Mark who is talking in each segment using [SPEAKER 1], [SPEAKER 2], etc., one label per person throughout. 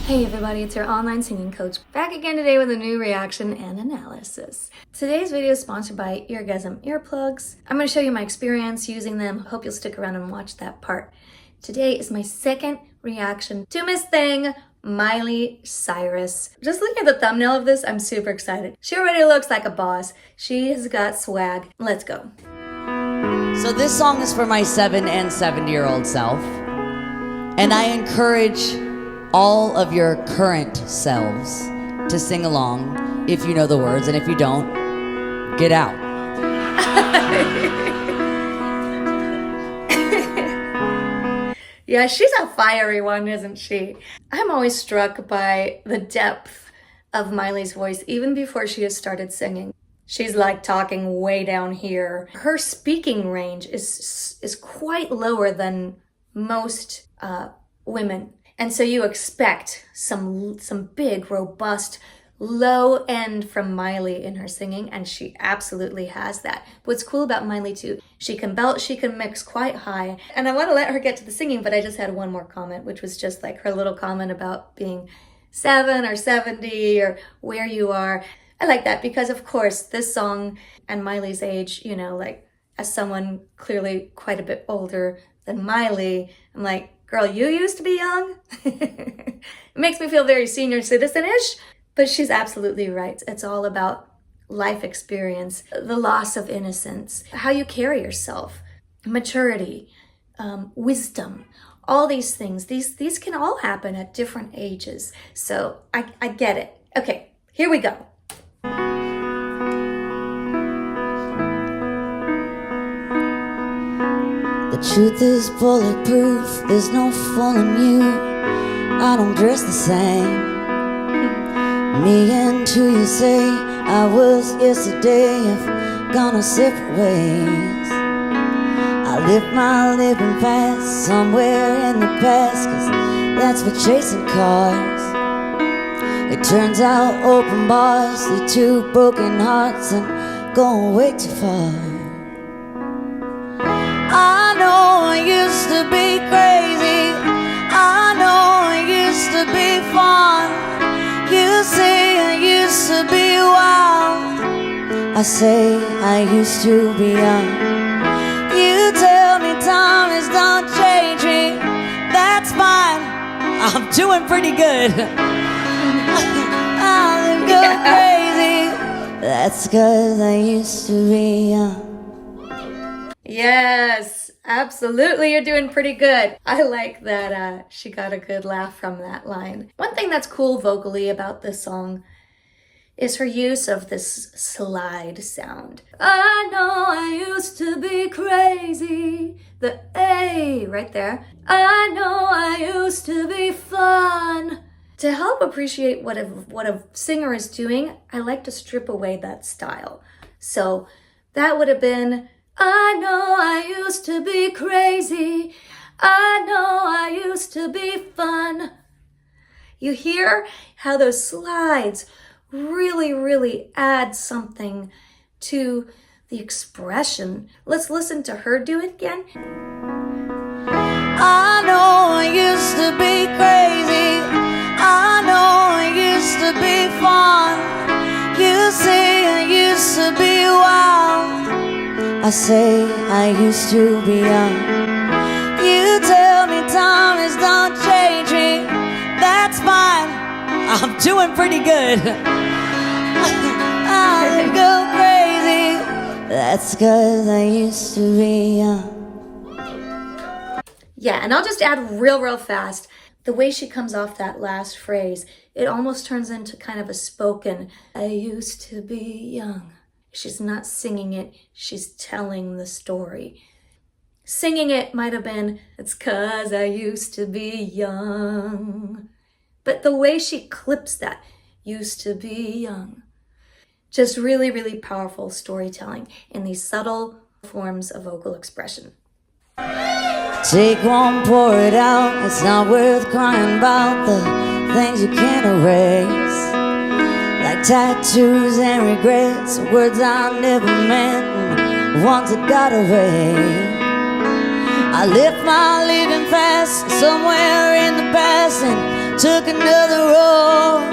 [SPEAKER 1] Hey everybody, it's your online singing coach back again today with a new reaction and analysis. Today's video is sponsored by Eargasm earplugs. I'm going to show you my experience using them. Hope you'll stick around and watch that part. Today is my second reaction to Miss Thing, Miley Cyrus. Just looking at the thumbnail of this, I'm super excited. She already looks like a boss. She has got swag. Let's go.
[SPEAKER 2] So this song is for my 7 and 70-year-old self. And I encourage all of your current selves to sing along if you know the words, and if you don't, get out.
[SPEAKER 1] Yeah, she's a fiery one, isn't she? I'm always struck by the depth of Miley's voice even before she has started singing. She's like talking way down here. Her speaking range is quite lower than most women. And so you expect some big, robust, low end from Miley in her singing, and she absolutely has that. What's cool about Miley too, she can belt, she can mix quite high. And I want to let her get to the singing, but I just had one more comment, which was just like her little comment about being 7 or 70 or where you are. I like that because, of course, this song and Miley's age, you know, like as someone clearly quite a bit older than Miley, I'm like, girl, you used to be young. It makes me feel very senior citizen-ish, but she's absolutely right. It's all about life experience, the loss of innocence, how you carry yourself, maturity, wisdom, all these things. These can all happen at different ages. So I get it. Okay, here we go.
[SPEAKER 2] The truth is bulletproof, there's no fooling you. I don't dress the same. Me and who you say I was yesterday have gone our separate ways. I live my living fast somewhere in the past, 'cause that's for chasing cars. It turns out open bars lead to broken hearts and going way too far. I know I used to be crazy, I know I used to be fun. You say I used to be wild, I say I used to be young. You tell me time is not changing, that's fine, I'm doing pretty good. I'm going crazy, that's 'cause I used to be young.
[SPEAKER 1] Yes, absolutely, you're doing pretty good. I like that she got a good laugh from that line. One thing that's cool vocally about this song is her use of this slide sound. I know I used to be crazy, the A right there. I know I used to be fun. To help appreciate what a singer is doing, I like to strip away that style. So that would have been, I know I used to be crazy, I know I used to be fun. You hear how those slides really add something to the expression. Let's listen to her do it again.
[SPEAKER 2] I know I used to be crazy, I know I used to be fun. You say I used to be wild, I say I used to be young. You tell me time is not changing, that's fine, I'm doing pretty good. I go crazy, that's 'cause I used to be young.
[SPEAKER 1] Yeah, and I'll just add real fast. The way she comes off that last phrase, it almost turns into kind of a spoken, I used to be young. She's not singing it, she's telling the story. Singing it might have been, it's 'cause I used to be young. But the way she clips that, used to be young. Just really powerful storytelling in these subtle forms of vocal expression.
[SPEAKER 2] Take one, pour it out, it's not worth crying about the things you can't erase. Like tattoos and regrets, words I never meant, and ones that got away. I lived my living fast somewhere in the past and took another road.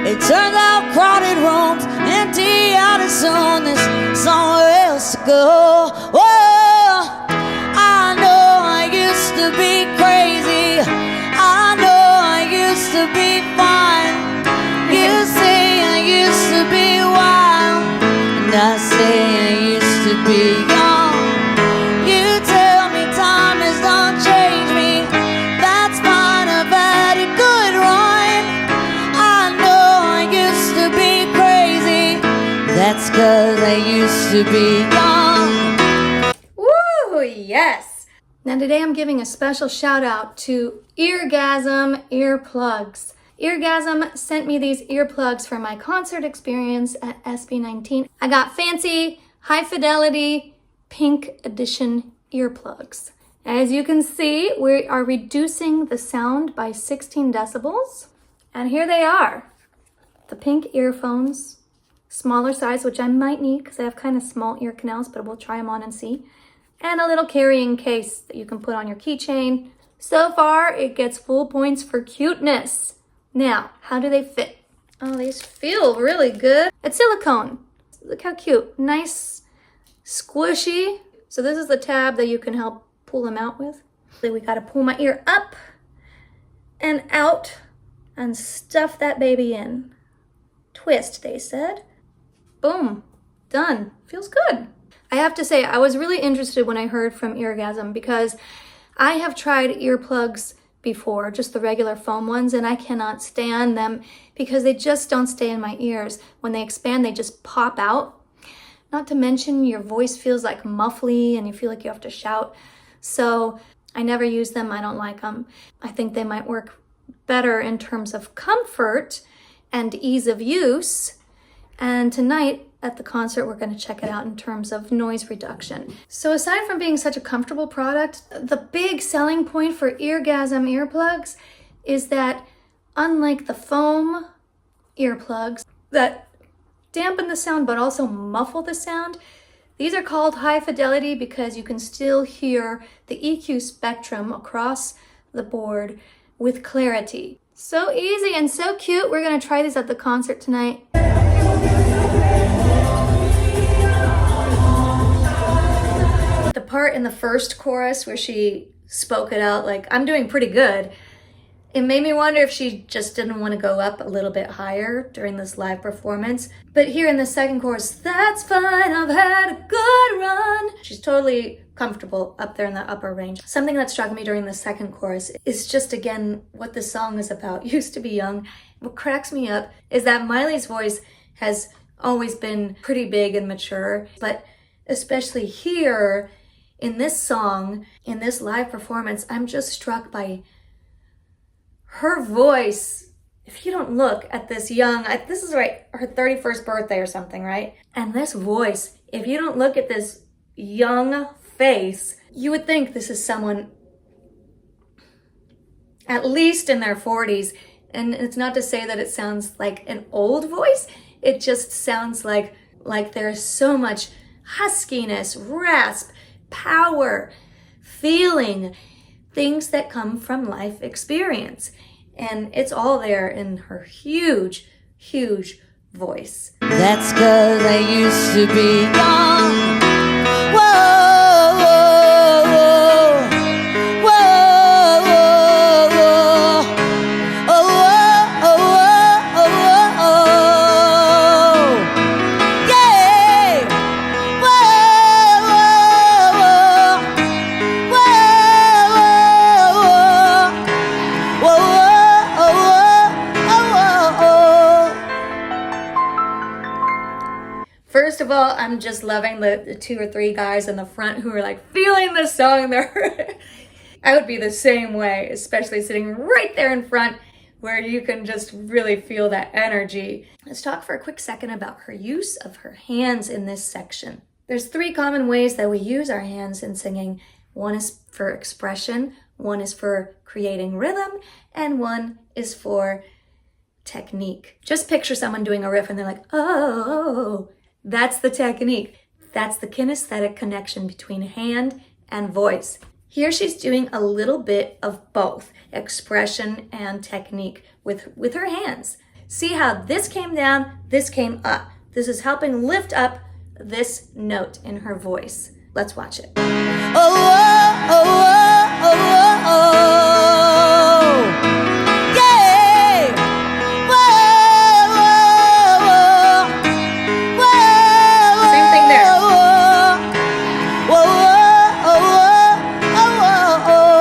[SPEAKER 2] It turns out crowded rooms, empty out of zone. There's somewhere else to go. Whoa, I know I used to be crazy. I know I used to be fine. You say I used to be wild, and I say I used to be young. You tell me time has done changed me. That's fine, I've had a good run. I know I used to be crazy. That's 'cause I used to be young.
[SPEAKER 1] Woo, yes! Now today I'm giving a special shout out to Eargasm earplugs. Eargasm sent me these earplugs for my concert experience at SB19. I got fancy, high fidelity, pink edition earplugs. As you can see, we are reducing the sound by 16 decibels. And here they are. The pink earphones, smaller size, which I might need because I have kind of small ear canals, but we'll try them on and see. And a little carrying case that you can put on your keychain. So far, it gets full points for cuteness. Now, how do they fit? Oh, these feel really good. It's silicone. Look how cute. Nice, squishy. So this is the tab that you can help pull them out with. We gotta pull my ear up and out and stuff that baby in. Twist, they said. Boom, done. Feels good. I have to say, I was really interested when I heard from Eargasm because I have tried earplugs before, just the regular foam ones, and I cannot stand them because they just don't stay in my ears. When they expand, they just pop out. Not to mention your voice feels like muffly and you feel like you have to shout. So I never use them. I don't like them. I think they might work better in terms of comfort and ease of use. And tonight at the concert, we're going to check it out in terms of noise reduction. So aside from being such a comfortable product, the big selling point for Eargasm earplugs is that unlike the foam earplugs that dampen the sound but also muffle the sound, these are called high fidelity because you can still hear the EQ spectrum across the board with clarity. So easy and so cute. We're going to try these at the concert tonight. The part in the first chorus where she spoke it out like, I'm doing pretty good, it made me wonder if she just didn't want to go up a little bit higher during this live performance. But here in the second chorus, that's fine, I've had a good run. She's totally comfortable up there in the upper range. Something that struck me during the second chorus is just, again, what the song is about. Used to be young. What cracks me up is that Miley's voice has always been pretty big and mature, but especially here in this song, in this live performance, I'm just struck by her voice. If you don't look at this young, this is right, her 31st birthday or something, right? And this voice, if you don't look at this young face, you would think this is someone at least in their 40s. And it's not to say that it sounds like an old voice. It just sounds like there's so much huskiness, rasp, power, feeling, things that come from life experience. And it's all there in her huge, huge voice.
[SPEAKER 2] That's 'cause I used to be young. Whoa.
[SPEAKER 1] First of all, I'm just loving the 2 or 3 guys in the front who are like feeling the song there. I would be the same way, especially sitting right there in front where you can just really feel that energy. Let's talk for a quick second about her use of her hands in this section. There's 3 common ways that we use our hands in singing. One is for expression, one is for creating rhythm, and one is for technique. Just picture someone doing a riff and they're like, oh, that's the technique. That's the kinesthetic connection between hand and voice. Here she's doing a little bit of both expression and technique with her hands. See how this came down, this came up. This is helping lift up this note in her voice. Let's watch it.
[SPEAKER 2] Oh, oh, oh, oh, oh, oh. Yeah. Whoa, whoa, whoa, whoa.
[SPEAKER 1] Same thing there.
[SPEAKER 2] Whoa, whoa, whoa, whoa.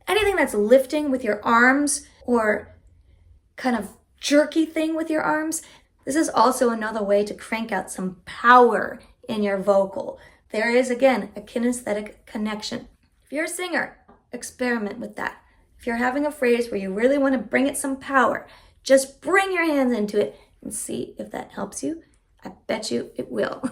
[SPEAKER 1] Anything that's lifting with your arms or kind of jerky thing with your arms, this is also another way to crank out some power in your vocal. There is, again, a kinesthetic connection. If you're a singer, experiment with that. If you're having a phrase where you really want to bring it some power, just bring your hands into it and see if that helps you. I bet you it will.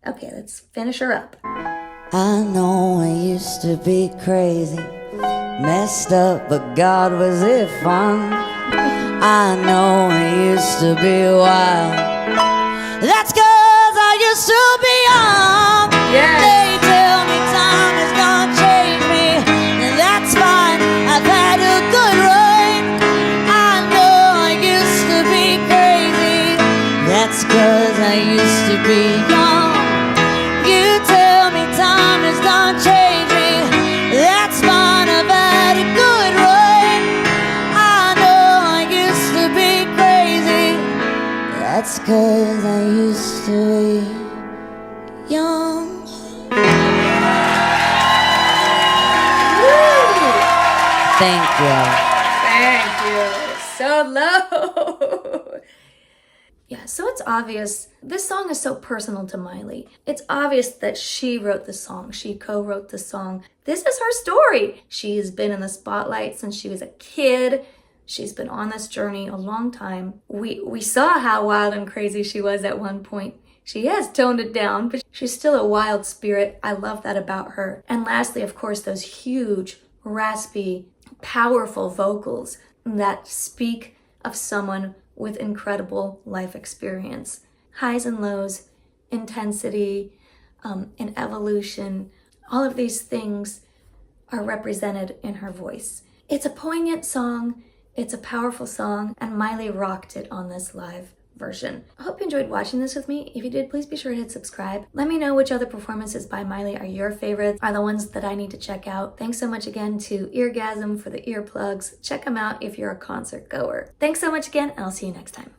[SPEAKER 1] Okay, let's finish her up.
[SPEAKER 2] I know I used to be crazy, messed up, but God, was it fun? I know I used to be wild. That's 'cause I used to be young.
[SPEAKER 1] Yes.
[SPEAKER 2] They tell me time is gonna change me, and that's fine. I've had a good run. I know I used to be crazy. That's 'cause I used to be young. You tell me time is gonna change me. That's fine. I've had a good run. That's 'cause I used to be young.
[SPEAKER 1] Woo!
[SPEAKER 2] Thank you.
[SPEAKER 1] Thank you. So low. Yeah, so it's obvious. This song is so personal to Miley. It's obvious that she wrote the song. She co-wrote the song. This is her story. She's been in the spotlight since she was a kid. She's been on this journey a long time. We saw how wild and crazy she was at one point. She has toned it down, but she's still a wild spirit. I love that about her. And lastly, of course, those huge, raspy, powerful vocals that speak of someone with incredible life experience. Highs and lows, intensity, and evolution. All of these things are represented in her voice. It's a poignant song. It's a powerful song, and Miley rocked it on this live version. I hope you enjoyed watching this with me. If you did, please be sure to hit subscribe. Let me know which other performances by Miley are your favorites, are the ones that I need to check out. Thanks so much again to Eargasm for the earplugs. Check them out if you're a concert goer. Thanks so much again, and I'll see you next time.